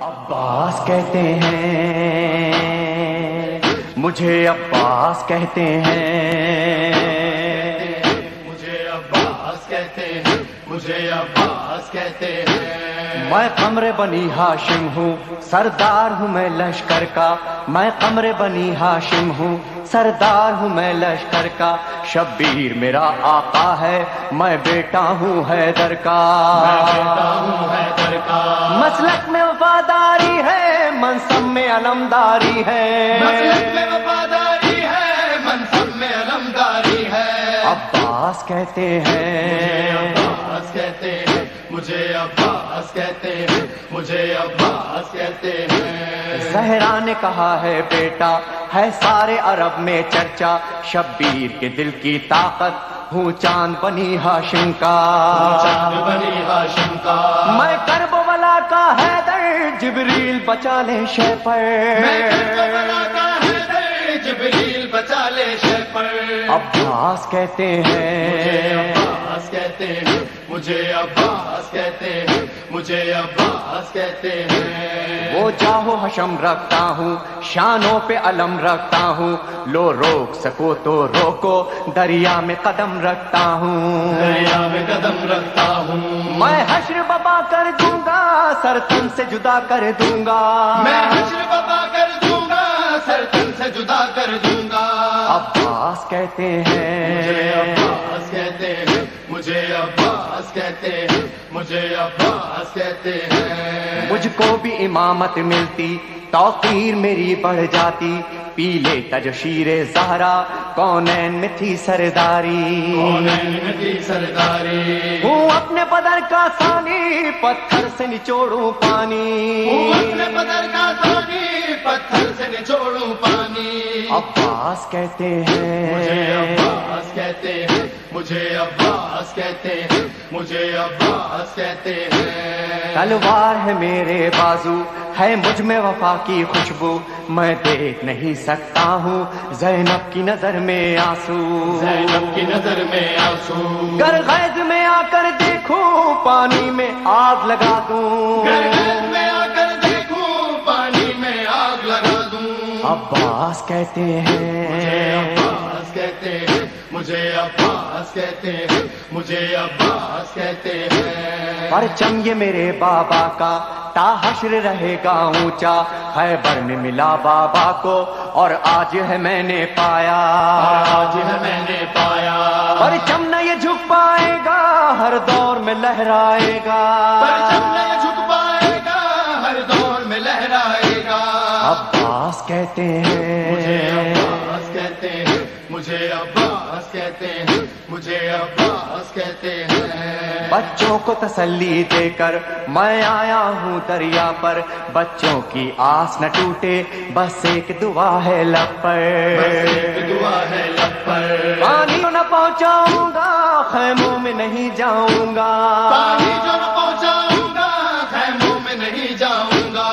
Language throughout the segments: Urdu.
عباس کہتے ہیں مجھے، عباس کہتے ہیں مجھے، عباس کہتے ہیں مجھے، عباس کہتے ہیں۔ میں قمر بنی ہاشم ہوں، سردار ہوں میں لشکر کا، میں قمر بنی ہاشم ہوں، سردار ہوں میں لشکر کا، شبیر میرا آقا ہے، میں بیٹا ہوں حیدر کا، میں بیٹا ہوں حیدر کا، مسلک میں وفاداری ہے، منصب میں علمداری ہے، مسلک میں وفاداری ہے، منصب میں علمداری ہے۔ عباس کہتے ہیں عباس کہتے ہیں مجھے، عباس کہتے ہیں مجھے، عباس کہتے ہیں۔ زہرا نے کہا ہے بیٹا ہے سارے عرب میں چرچا، شبیر کے دل کی طاقت ہوں چاند بنی ہاشم کا، چاند بنی ہاشم کا، میں کرب ولا کا حیدر، جبریل بچا لے شے پر، میں کربلا کا حیدر، جبریل بچا لے شے پر۔ عباس کہتے ہیں عباس کہتے ہیں مجھے، عباس کہتے ہیں مجھے، عباس کہتے ہیں۔ وہ جاہو حشم رکھتا ہوں، شانوں پہ علم رکھتا ہوں، لو روک سکو تو روکو، دریا میں قدم رکھتا ہوں، دریا میں قدم رکھتا ہوں، میں حشر ببا کر دوں گا، سر تن سے جدا کر دوں گا، میں حشر ببا کر دوں گا، سر تن سے جدا کر دوں گا۔ عباس کہتے مجھے، ہیں عباس کہتے ہیں مجھے، عباس کہتے ہیں مجھے، عباس کہتے ہیں۔ مجھ کو بھی امامت ملتی، توقیر میری بڑھ جاتی، پی لیتا جو شیر زہرا، کونین میں تھی سرداری، کونین میں تھی سرداری، ہوں اپنے بدر کا ثانی، پتھر سے نچوڑوں پانی، اپنے بدر کا ثانی، پتھر سے نچوڑوں پانی۔ عباس کہتے مجھے، ہیں عباس کہتے ہیں مجھے، عباس کہتے ہیں مجھے، عباس کہتے ہیں۔ تلوار ہے میرے بازو، ہے مجھ میں وفا کی خوشبو، میں دیکھ نہیں سکتا ہوں زینب کی نظر میں آنسو، زینب کی نظر میں آنسو، گر غیظ میں آ کر دیکھوں پانی میں آگ لگا دوں، گرگز میں آ کر دیکھوں پانی میں آگ لگا دوں۔ عباس کہتے ہیں عباس کہتے ہیں مجھے، عباس کہتے ہیں مجھے، عباس کہتے ہیں۔ پرچم یہ میرے بابا کا تا حشر رہے گا اونچا، خیبر میں ملا بابا کو اور آج ہے میں نے پایا، آج ہے میں نے پایا، پرچم نہ یہ جھک پائے گا، ہر دور میں لہرائے گا، پرچم نہ جھک پائے گا، ہر دور میں لہرائے گا۔ عباس کہتے مجھے، ہیں عباس کہتے ہیں مجھے، عباس کہتے ہیں مجھے، عباس کہتے ہیں۔ بچوں کو تسلی دے کر میں آیا ہوں دریا پر، بچوں کی آس نہ ٹوٹے، بس ایک دعا ہے لب پر، بس ایک دعا ہے لب پر، پانی نہ پہنچاؤں گا، خیموں میں نہیں جاؤں گا، پانی جو نہ پہنچاؤں گا، خیموں میں نہیں جاؤں گا۔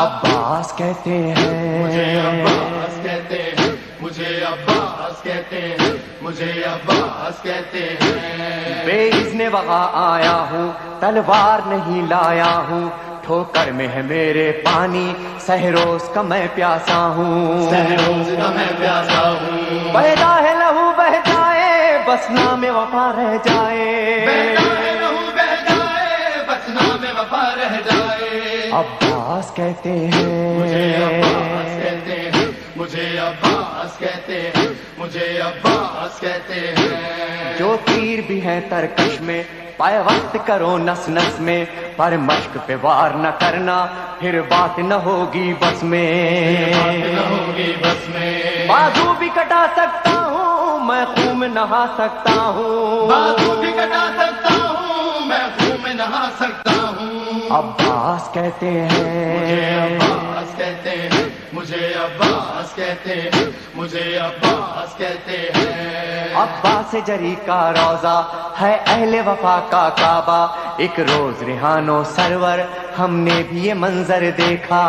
عباس کہتے مجھے، ہیں عباس کہتے ہیں مجھے، عباس کہتے ہیں مجھے، عباس کہتے ہیں۔ بے اذن وغا آیا ہوں، تلوار نہیں لایا ہوں، ٹھوکر میں ہے میرے پانی، سہروز کا میں پیاسا ہوں، سہروز کا میں پیاسا ہوں، پیدا ہے لہو بہ جائے، بس نام وفا رہ جائے، بہتا ہے لہو بہ جائے، بس نام وفا رہ جائے۔ عباس کہتے مجھے، عباس ہیں کہتے ہیں مجھے، عباس کہتے ہیں مجھے، عباس کہتے ہیں۔ جو تیر بھی ہیں ترکش میں، پائے وقت کرو نس نس میں، پر مشق پہ وار نہ کرنا، پھر بات نہ ہوگی بس میں، بات نہ ہوگی بس میں، بازو بھی کٹا سکتا ہوں میں، خون میں نہا سکتا ہوں، بازو بھی کٹا سکتا ہوں میں، خون میں نہا سکتا ہوں۔ عباس کہتے مجھے، ہیں عباس کہتے ہیں مجھے، عباس کہتے ہیں مجھے، عباس کہتے ہیں۔ عباس جری کا روزہ ہے اہل وفا کا کعبہ، ایک روز ریحانو سرور ہم نے بھی یہ منظر دیکھا،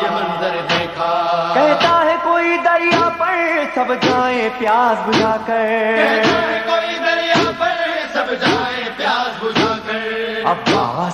یہ منظر دیکھا، کہتا ہے کوئی دریا پر سب جائیں پیاس بجھا کر، کہتا ہے کوئی دریا پر سب جائے پیاس بجھا کر۔ عباس